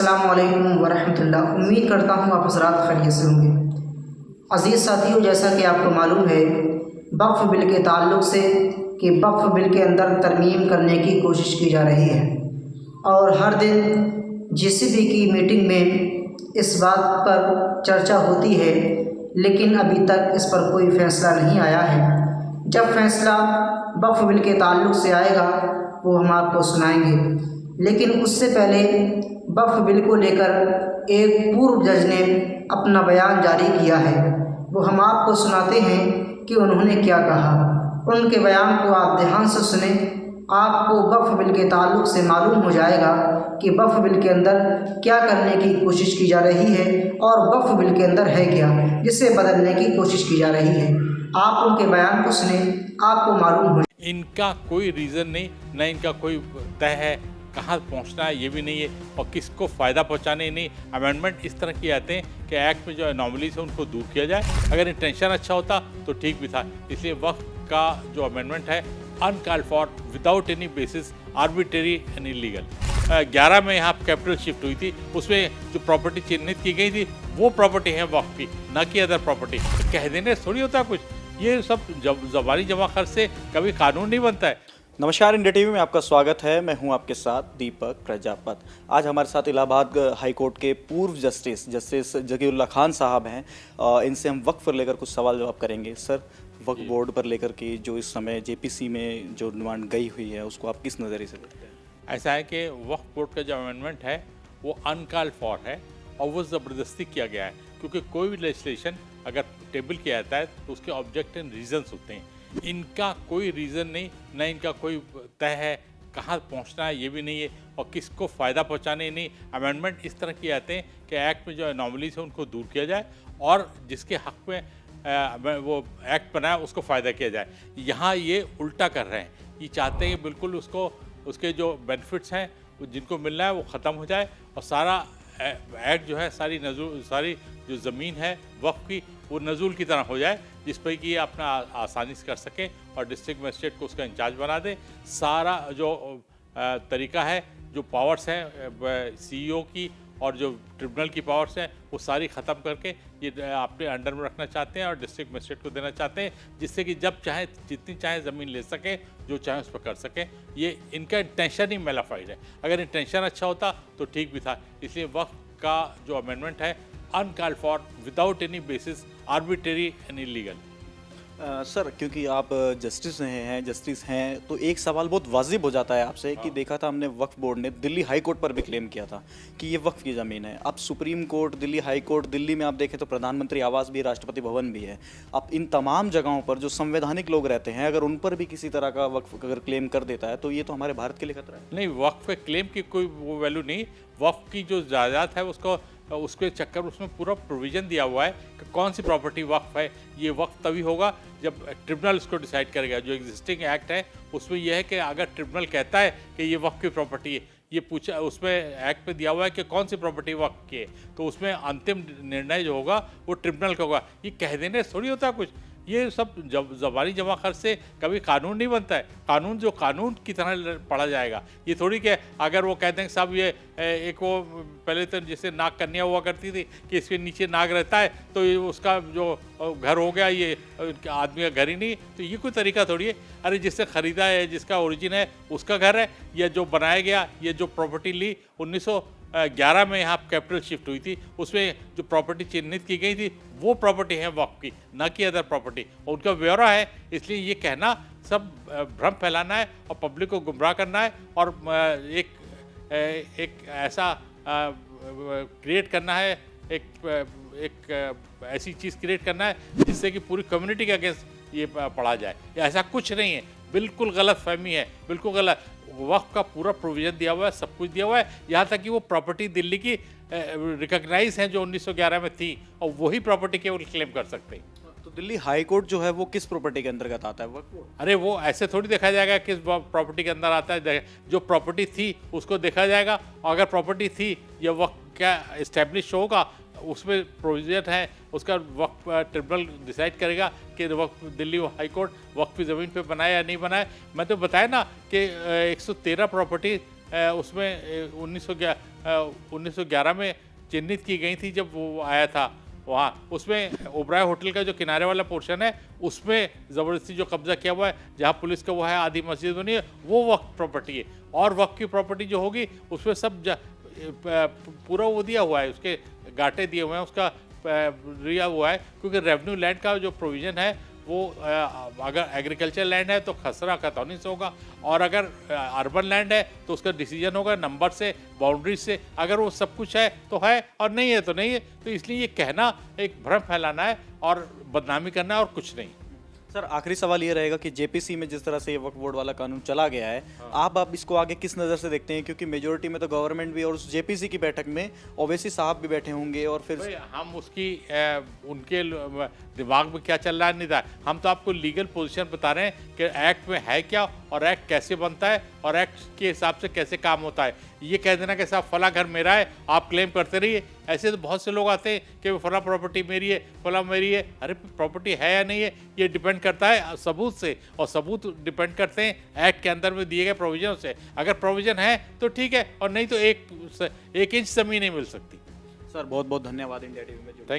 अस्सलामुअलैकुम वरहमतुल्लाह। उम्मीद करता हूँ आप हज़रात खैरियत से होंगे। अज़ीज़ साथियों, जैसा कि आपको मालूम है वक्फ़ बिल के ताल्लुक़ से कि वक्फ़ बिल के अंदर तरमीम करने की कोशिश की जा रही है और हर दिन जीसीबी की मीटिंग में इस बात पर चर्चा होती है, लेकिन अभी तक इस पर कोई फ़ैसला नहीं आया है। जब फ़ैसला वक्फ़ बिल के ताल्लुक़ से आएगा वो हम आपको सुनाएंगे, लेकिन उससे पहले वक्फ़ बिल को लेकर एक पूर्व जज ने अपना बयान जारी किया है। वो हम आपको सुनाते हैं कि उन्होंने क्या कहा। उनके बयान को आप ध्यान से सुने, आपको वक्फ़ बिल के ताल्लुक़ से मालूम हो जाएगा कि वक्फ़ बिल के अंदर क्या करने की कोशिश की जा रही है और वक्फ़ बिल के अंदर है क्या जिसे बदलने की कोशिश की जा रही है। आप उनके बयान को सुने, आपको मालूम हो। इनका कोई रीज़न नहीं, ना इनका कोई तय है, कहाँ पहुँचना है ये भी नहीं है और किसको फ़ायदा पहुँचाने नहीं। अमेंडमेंट इस तरह किए जाते हैं कि एक्ट में जो एनॉमलीज है उनको दूर किया जाए। अगर इंटेंशन अच्छा होता तो ठीक भी था। इसलिए वक्फ का जो अमेंडमेंट है uncalled for, without any basis, arbitrary and illegal. 11 में यहाँ कैपिटल शिफ्ट हुई थी, उसमें जो प्रॉपर्टी चिन्हित की गई थी वो प्रॉपर्टी है वक्फ की, ना कि अदर प्रॉपर्टी। कह देने थोड़ी होता कुछ, ये सब ज़बानी जमा खर्च से कभी कानून नहीं बनता है। नमस्कार, इंडिया टीवी में आपका स्वागत है। मैं हूं आपके साथ दीपक प्रजापत। आज हमारे साथ इलाहाबाद हाई कोर्ट के पूर्व जस्टिस जकीउल्लाह खान साहब हैं। इनसे हम वक्फ पर लेकर कुछ सवाल जवाब करेंगे। सर, वक्फ बोर्ड पर लेकर के जो इस समय जेपीसी में जो डिमांड गई हुई है उसको आप किस नज़रिए से देखते हैं? ऐसा है कि वक्फ बोर्ड का जो अमेंडमेंट है वो अनकॉल्ड फॉर है और वो ज़बरदस्ती किया गया है, क्योंकि कोई भी लेजिस्लेशन अगर टेबल किया जाता है तो उसके ऑब्जेक्ट एंड रीजंस होते हैं। इनका कोई रीज़न नहीं, ना इनका कोई तय है, कहाँ पहुँचना है ये भी नहीं है और किसको फ़ायदा पहुँचाने नहीं। अमेंडमेंट इस तरह किए जाते हैं कि एक्ट में जो एनॉमलीज है उनको दूर किया जाए और जिसके हक़ में वो एक्ट बनाया उसको फ़ायदा किया जाए। यहाँ ये उल्टा कर रहे हैं, ये चाहते हैं कि बिल्कुल उसके जो बेनिफिट्स हैं जिनको मिलना है वो ख़त्म हो जाए और सारा एक्ट जो है सारी जो ज़मीन है वक्फ की वो नज़ूल की तरह हो जाए, जिस पर कि ये अपना आसानी से कर सके और डिस्ट्रिक्ट मजिस्ट्रेट को उसका इंचार्ज बना दे। सारा जो तरीका है, जो पावर्स हैं सीईओ की और जो ट्रिब्यूनल की पावर्स हैं वो सारी ख़त्म करके ये अपने अंडर में रखना चाहते हैं और डिस्ट्रिक्ट मजिस्ट्रेट को देना चाहते हैं, जिससे कि जब चाहे जितनी चाहे ज़मीन ले सके, जो चाहे उस पर कर सके। ये इनका इंटेंशन ही मेलाफाइड है। अगर इंटेंशन अच्छा होता तो ठीक भी था। इसलिए वक्फ का जो अमेंडमेंट है uncalled for, without any basis, arbitrary and illegal. Sir, क्योंकि आप जस्टिस हैं तो एक सवाल बहुत वाजिब हो जाता है आपसे कि देखा था हमने वक्फ बोर्ड ने दिल्ली हाई कोर्ट पर भी क्लेम किया था कि ये वक्फ की ज़मीन है। अब supreme court, Delhi high court, Delhi में आप देखें तो प्रधानमंत्री आवास भी, राष्ट्रपति भवन भी है। अब इन तमाम जगहों पर जो संवैधानिक लोग रहते हैं, अगर उन पर भी किसी तरह का वक्फ अगर क्लेम कर देता है तो ये तो हमारे भारत के लिए खतरा है। नहीं, वक्फ के क्लेम की कोई वो वैल्यू नहीं। वक्फ की जो जायदाद है उसके चक्कर उसमें पूरा प्रोविज़न दिया हुआ है कि कौन सी प्रॉपर्टी वक्फ है। ये वक्फ तभी होगा जब ट्रिब्यूनल उसको डिसाइड करेगा। जो एग्जिस्टिंग एक्ट है उसमें यह है कि अगर ट्रिब्यूनल कहता है कि ये वक्फ की प्रॉपर्टी है, ये पूछा उसमें एक्ट में दिया हुआ है कि कौन सी प्रॉपर्टी वक्फ की है, तो उसमें अंतिम निर्णय जो होगा वो ट्रिब्यूनल का होगा। ये कह देने थोड़ी होता कुछ, ये सब ज़बानी जमा खर्च से कभी कानून नहीं बनता है। कानून जो कानून की तरह पढ़ा जाएगा। ये थोड़ी कि अगर वो कहते हैं कि साहब ये एक वो पहले तो जैसे नाग कन्या हुआ करती थी कि इसके नीचे नाग रहता है तो ये उसका जो घर हो गया, ये आदमी का घर ही नहीं। तो ये कोई तरीका थोड़ी है। अरे जिससे ख़रीदा है, जिसका ओरिजिन है उसका घर है, या जो बनाया गया, ये जो प्रॉपर्टी ली 1911 में यहाँ कैपिटल शिफ्ट हुई थी, उसमें जो प्रॉपर्टी चिन्हित की गई थी वो प्रॉपर्टी है वक्फ की, ना कि अदर प्रॉपर्टी। और उनका ब्यौरा है। इसलिए ये कहना सब भ्रम फैलाना है और पब्लिक को गुमराह करना है और एक ऐसा क्रिएट करना है, एक ऐसी चीज़ क्रिएट करना है जिससे कि पूरी कम्युनिटी के अगेंस्ट ये पढ़ा जाए। ऐसा कुछ नहीं है, बिल्कुल गलत फहमी है, बिल्कुल गलत। वक्फ का पूरा प्रोविज़न दिया हुआ है, सब कुछ दिया हुआ है। यहाँ तक कि वो प्रॉपर्टी दिल्ली की रिकॉग्नाइज है जो 1911 में थी और वही प्रॉपर्टी केवल क्लेम कर सकते हैं। तो दिल्ली हाई कोर्ट जो है वो किस प्रॉपर्टी के अंतर्गत आता है वक्फ? अरे वो ऐसे थोड़ी देखा जाएगा किस प्रॉपर्टी के अंदर आता है। जो प्रॉपर्टी थी उसको देखा जाएगा और अगर प्रॉपर्टी थी या वक्फ क्या इस्टेब्लिश होगा उसमें प्रोविजन है, उसका वक्फ ट्रिब्यूनल डिसाइड करेगा कि वक्फ दिल्ली हाई कोर्ट वक्फ की ज़मीन पे बनाया या नहीं बनाया। मैं तो बताया ना कि 113 प्रॉपर्टी उसमें 1911 में चिन्हित की गई थी जब वो आया था वहाँ। उसमें ओबराय होटल का जो किनारे वाला पोर्शन है उसमें ज़बरदस्ती जो कब्जा किया हुआ है, जहाँ पुलिस का वो है आदि मस्जिद बनी है, वो वक्फ प्रॉपर्टी है। और वक्फ की प्रॉपर्टी जो होगी उसमें सब पूरा वो दिया हुआ है, उसके गाटे दिए हुए हैं, उसका दिया हुआ है, क्योंकि रेवेन्यू लैंड का जो प्रोविज़न है वो अगर एग्रीकल्चर लैंड है तो खसरा खतौनी से होगा, और अगर अर्बन लैंड है तो उसका डिसीजन होगा नंबर से, बाउंड्री से। अगर वो सब कुछ है तो है और नहीं है तो नहीं है। तो इसलिए ये कहना एक भ्रम फैलाना है और बदनामी करना है और कुछ नहीं। सर आखिरी सवाल ये रहेगा कि जेपीसी में जिस तरह से ये वक्फ बोर्ड वाला कानून चला गया है, आप इसको आगे किस नज़र से देखते हैं? क्योंकि मेजोरिटी में तो गवर्नमेंट भी और उस जेपीसी की बैठक में ओवैसी साहब भी बैठे होंगे, और फिर हम उसकी उनके दिमाग में क्या चल रहा है नहीं था। हम तो आपको लीगल पोजीशन बता रहे हैं कि एक्ट में है क्या और एक्ट कैसे बनता है और एक्ट के हिसाब से कैसे काम होता है। ये कह देना कि साहब फला घर मेरा है, आप क्लेम करते रहिए, ऐसे तो बहुत से लोग आते हैं कि फला प्रॉपर्टी मेरी है, फला मेरी है। अरे प्रॉपर्टी है या नहीं है ये डिपेंड करता है सबूत से, और सबूत डिपेंड करते हैं एक्ट के अंदर में दिए गए प्रोविजन से। अगर प्रोविजन है तो ठीक है, और नहीं तो एक इंच ज़मीन नहीं मिल सकती। सर बहुत बहुत धन्यवाद इंडिया टीवी में जुड़ने के लिए। Thank you.